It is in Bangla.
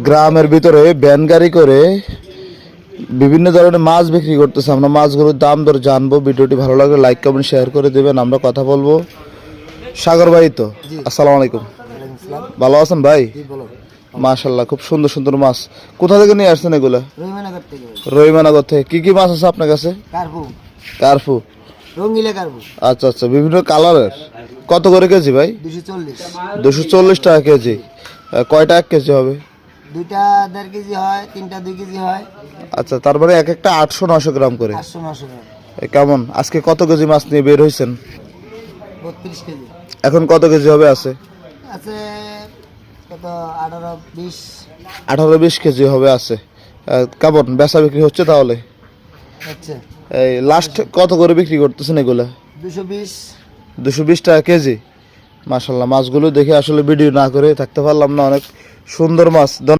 গ্রামের ভিতরে ভ্যান গাড়ি করে বিভিন্ন ধরনের মাছ বিক্রি করতেছে। আমরা মাছগুলোর দাম দর জানবো। ভিডিওটি ভালো লাগলে লাইক কমেন্ট শেয়ার করে দেবেন। আমরা কথা বলবো। সাগর ভাই তো, আসসালামু আলাইকুম। ভালো আছেন ভাই? মাশাআল্লাহ, খুব সুন্দর সুন্দর মাছ। কোথা থেকে নিয়ে আসছেন এগুলা? রহিমানগর থেকে। কি কি মাছ আছে আপনার কাছে? কার্পু, রঙিলা কার্পু। আচ্ছা আচ্ছা, বিভিন্ন কালারের। কত করে কেজি ভাই? 240 টাকা কেজি। কয়টা 1 কেজি হবে? দুইটা 1.5 কেজি হয়, তিনটা 2 কেজি হয়। আচ্ছা, তারপরে এক একটা 800-900 গ্রাম করে। 800-900 গ্রাম। কেমন আজকে কত কেজি মাছ নিয়ে বের হয়েছেন? 32 কেজি এখন কত কেজি হবে আছে? আছে কত 18-20 18-20 কেজি হবে আছে। কেমন বেচা বিক্রি হচ্ছে তাহলে? হচ্ছে। এই লাস্ট কত করে বিক্রি করতেছেন এগুলা? 220 টাকা কেজি। মাশাআল্লাহ, মাছগুলো দেখে আসলে ভিডিও না করে থাকতে পারলাম না। অনেক সুন্দর মাছ।